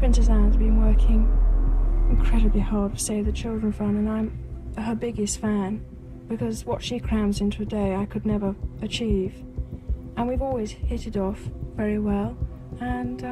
Princess Anne's been working incredibly hard to Save the Children Fund, and I'm her biggest fan, because what she crams into a day I could never achieve. And we've always hit it off very well, and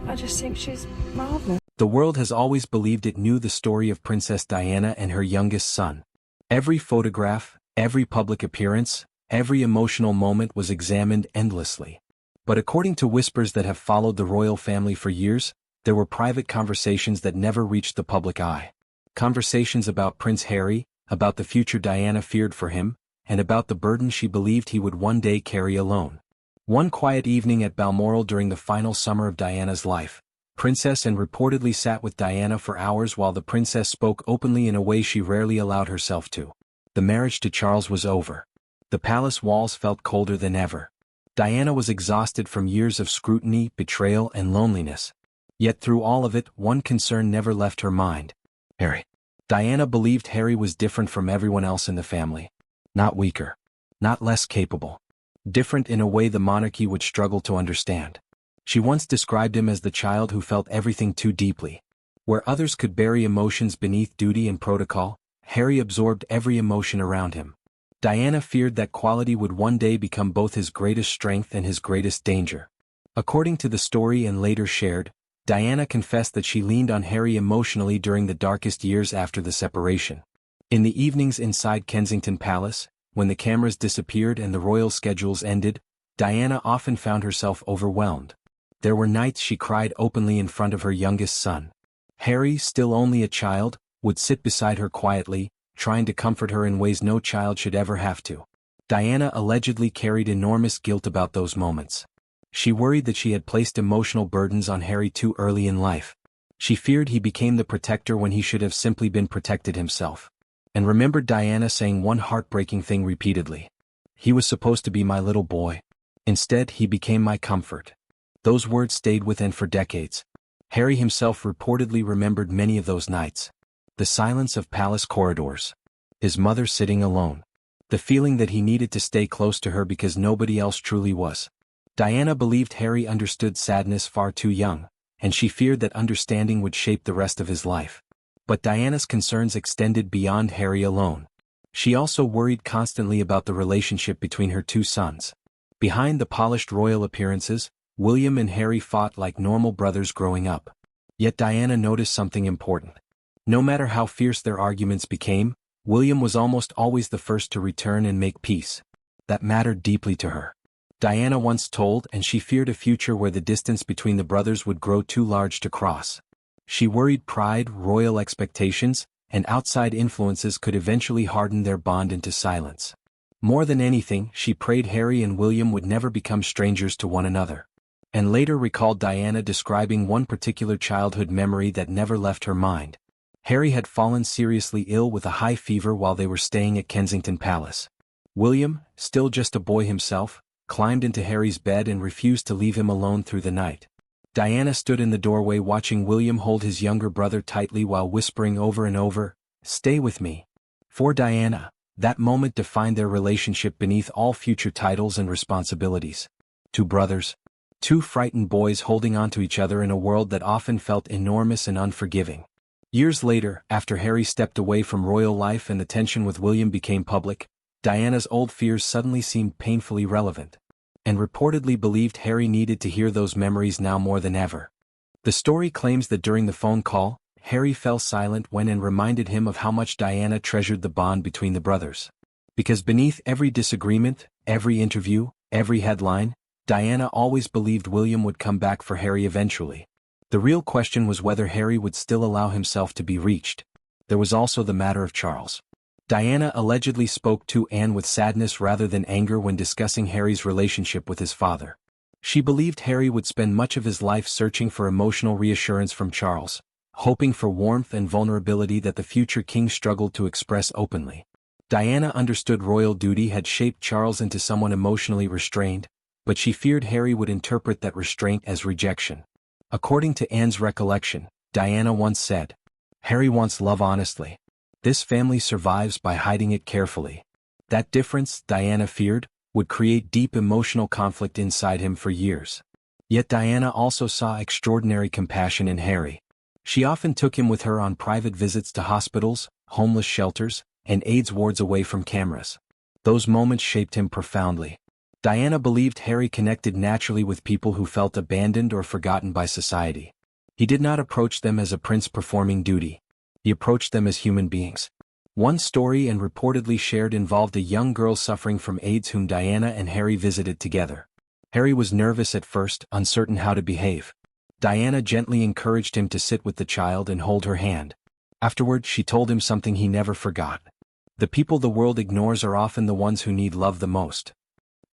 I just think she's marvelous. The world has always believed it knew the story of Princess Diana and her youngest son. Every photograph, every public appearance, every emotional moment was examined endlessly. But according to whispers that have followed the royal family for years, there were private conversations that never reached the public eye. Conversations about Prince Harry, about the future Diana feared for him, and about the burden she believed he would one day carry alone. One quiet evening at Balmoral during the final summer of Diana's life, Princess Anne reportedly sat with Diana for hours while the princess spoke openly in a way she rarely allowed herself to. The marriage to Charles was over. The palace walls felt colder than ever. Diana was exhausted from years of scrutiny, betrayal, and loneliness. Yet through all of it, one concern never left her mind. Harry. Diana believed Harry was different from everyone else in the family. Not weaker. Not less capable. Different in a way the monarchy would struggle to understand. She once described him as the child who felt everything too deeply. Where others could bury emotions beneath duty and protocol, Harry absorbed every emotion around him. Diana feared that quality would one day become both his greatest strength and his greatest danger. According to the story and later shared, Diana confessed that she leaned on Harry emotionally during the darkest years after the separation. In the evenings inside Kensington Palace, when the cameras disappeared and the royal schedules ended, Diana often found herself overwhelmed. There were nights she cried openly in front of her youngest son. Harry, still only a child, would sit beside her quietly, trying to comfort her in ways no child should ever have to. Diana allegedly carried enormous guilt about those moments. She worried that she had placed emotional burdens on Harry too early in life. She feared he became the protector when he should have simply been protected himself. And remembered Diana saying one heartbreaking thing repeatedly. He was supposed to be my little boy. Instead, he became my comfort. Those words stayed with Anne for decades. Harry himself reportedly remembered many of those nights. The silence of palace corridors. His mother sitting alone. The feeling that he needed to stay close to her because nobody else truly was. Diana believed Harry understood sadness far too young, and she feared that understanding would shape the rest of his life. But Diana's concerns extended beyond Harry alone. She also worried constantly about the relationship between her two sons. Behind the polished royal appearances, William and Harry fought like normal brothers growing up. Yet Diana noticed something important. No matter how fierce their arguments became, William was almost always the first to return and make peace. That mattered deeply to her. Diana once told, and she feared a future where the distance between the brothers would grow too large to cross. She worried pride, royal expectations, and outside influences could eventually harden their bond into silence. More than anything, she prayed Harry and William would never become strangers to one another. And later recalled Diana describing one particular childhood memory that never left her mind. Harry had fallen seriously ill with a high fever while they were staying at Kensington Palace. William, still just a boy himself, climbed into Harry's bed and refused to leave him alone through the night. Diana stood in the doorway watching William hold his younger brother tightly while whispering over and over, "Stay with me." For Diana, that moment defined their relationship beneath all future titles and responsibilities. Two brothers. Two frightened boys holding on to each other in a world that often felt enormous and unforgiving. Years later, after Harry stepped away from royal life and the tension with William became public, Diana's old fears suddenly seemed painfully relevant. And reportedly believed Harry needed to hear those memories now more than ever. The story claims that during the phone call, Harry fell silent when Anne reminded him of how much Diana treasured the bond between the brothers. Because beneath every disagreement, every interview, every headline, Diana always believed William would come back for Harry eventually. The real question was whether Harry would still allow himself to be reached. There was also the matter of Charles. Diana allegedly spoke to Anne with sadness rather than anger when discussing Harry's relationship with his father. She believed Harry would spend much of his life searching for emotional reassurance from Charles, hoping for warmth and vulnerability that the future king struggled to express openly. Diana understood royal duty had shaped Charles into someone emotionally restrained, but she feared Harry would interpret that restraint as rejection. According to Anne's recollection, Diana once said, "Harry wants love honestly. This family survives by hiding it carefully." That difference, Diana feared, would create deep emotional conflict inside him for years. Yet Diana also saw extraordinary compassion in Harry. She often took him with her on private visits to hospitals, homeless shelters, and AIDS wards away from cameras. Those moments shaped him profoundly. Diana believed Harry connected naturally with people who felt abandoned or forgotten by society. He did not approach them as a prince performing duty. He approached them as human beings. One story and reportedly shared involved a young girl suffering from AIDS whom Diana and Harry visited together. Harry was nervous at first, uncertain how to behave. Diana gently encouraged him to sit with the child and hold her hand. Afterward, she told him something he never forgot. The people the world ignores are often the ones who need love the most.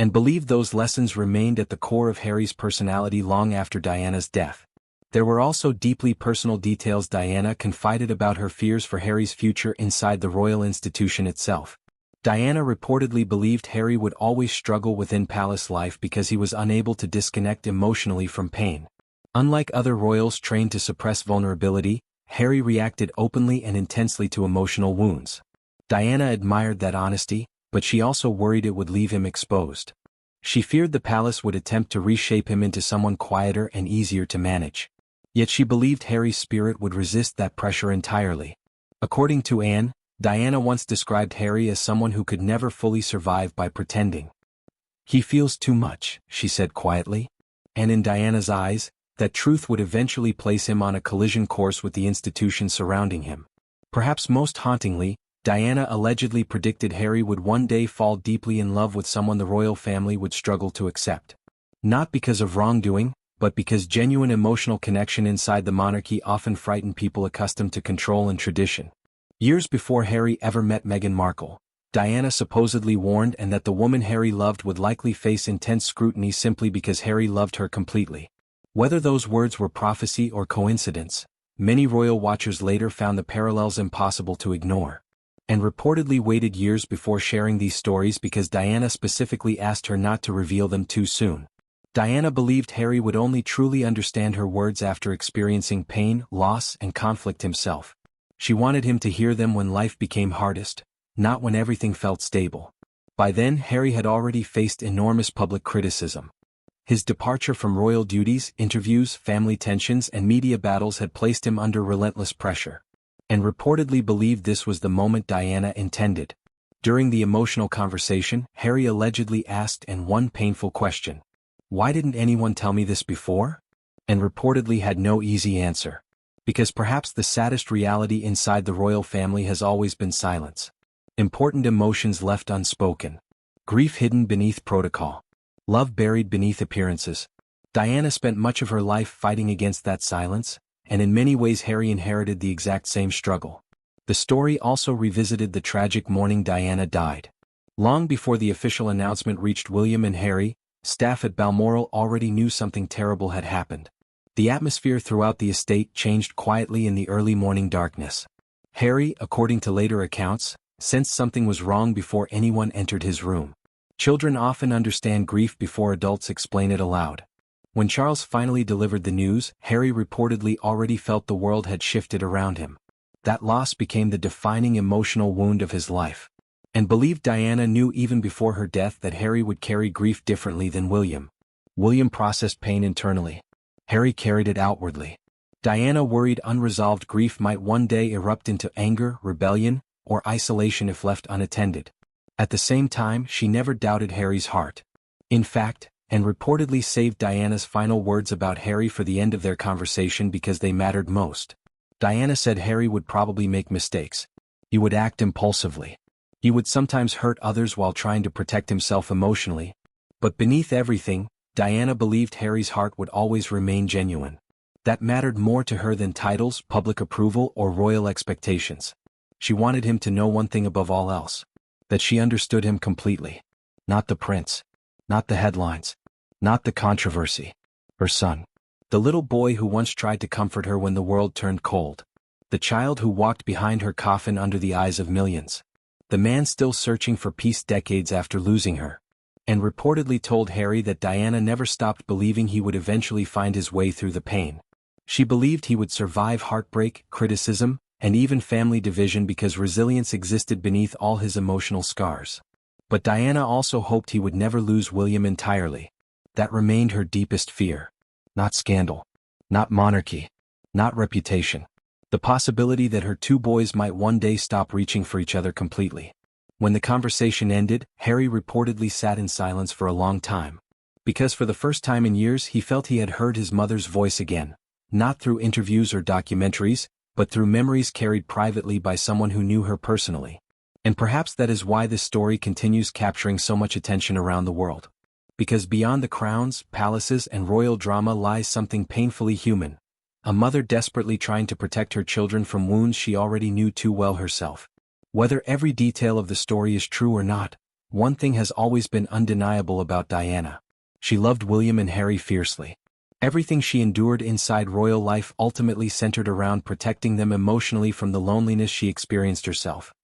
And believed those lessons remained at the core of Harry's personality long after Diana's death. There were also deeply personal details. Diana confided about her fears for Harry's future inside the royal institution itself. Diana reportedly believed Harry would always struggle within palace life because he was unable to disconnect emotionally from pain. Unlike other royals trained to suppress vulnerability, Harry reacted openly and intensely to emotional wounds. Diana admired that honesty, but she also worried it would leave him exposed. She feared the palace would attempt to reshape him into someone quieter and easier to manage. Yet she believed Harry's spirit would resist that pressure entirely. According to Anne, Diana once described Harry as someone who could never fully survive by pretending. "He feels too much," she said quietly. And in Diana's eyes, that truth would eventually place him on a collision course with the institution surrounding him. Perhaps most hauntingly, Diana allegedly predicted Harry would one day fall deeply in love with someone the royal family would struggle to accept. Not because of wrongdoing, but because genuine emotional connection inside the monarchy often frightened people accustomed to control and tradition. Years before Harry ever met Meghan Markle, Diana supposedly warned and that the woman Harry loved would likely face intense scrutiny simply because Harry loved her completely. Whether those words were prophecy or coincidence, many royal watchers later found the parallels impossible to ignore. And reportedly waited years before sharing these stories because Diana specifically asked her not to reveal them too soon. Diana believed Harry would only truly understand her words after experiencing pain, loss, and conflict himself. She wanted him to hear them when life became hardest, not when everything felt stable. By then, Harry had already faced enormous public criticism. His departure from royal duties, interviews, family tensions, and media battles had placed him under relentless pressure. And reportedly believed this was the moment Diana intended. During the emotional conversation, Harry allegedly asked one painful question. "Why didn't anyone tell me this before?" And reportedly had no easy answer. Because perhaps the saddest reality inside the royal family has always been silence. Important emotions left unspoken. Grief hidden beneath protocol. Love buried beneath appearances. Diana spent much of her life fighting against that silence, and in many ways Harry inherited the exact same struggle. The story also revisited the tragic morning Diana died. Long before the official announcement reached William and Harry, staff at Balmoral already knew something terrible had happened. The atmosphere throughout the estate changed quietly in the early morning darkness. Harry, according to later accounts, sensed something was wrong before anyone entered his room. Children often understand grief before adults explain it aloud. When Charles finally delivered the news, Harry reportedly already felt the world had shifted around him. That loss became the defining emotional wound of his life. And believed Diana knew even before her death that Harry would carry grief differently than William. William processed pain internally. Harry carried it outwardly. Diana worried unresolved grief might one day erupt into anger, rebellion, or isolation if left unattended. At the same time, she never doubted Harry's heart. In fact, and reportedly saved Diana's final words about Harry for the end of their conversation because they mattered most. Diana said Harry would probably make mistakes. He would act impulsively. He would sometimes hurt others while trying to protect himself emotionally. But beneath everything, Diana believed Harry's heart would always remain genuine. That mattered more to her than titles, public approval, or royal expectations. She wanted him to know one thing above all else. That she understood him completely. Not the prince. Not the headlines. Not the controversy. Her son. The little boy who once tried to comfort her when the world turned cold. The child who walked behind her coffin under the eyes of millions. The man still searching for peace decades after losing her. And reportedly told Harry that Diana never stopped believing he would eventually find his way through the pain. She believed he would survive heartbreak, criticism, and even family division because resilience existed beneath all his emotional scars. But Diana also hoped he would never lose William entirely. That remained her deepest fear. not scandal, not monarchy, not reputation. The possibility that her two boys might one day stop reaching for each other completely. When the conversation ended, Harry reportedly sat in silence for a long time. Because for the first time in years he felt he had heard his mother's voice again, not through interviews or documentaries, but through memories carried privately by someone who knew her personally. And perhaps that is why this story continues capturing so much attention around the world. Because beyond the crowns, palaces, and royal drama lies something painfully human. A mother desperately trying to protect her children from wounds she already knew too well herself. Whether every detail of the story is true or not, one thing has always been undeniable about Diana. She loved William and Harry fiercely. Everything she endured inside royal life ultimately centered around protecting them emotionally from the loneliness she experienced herself.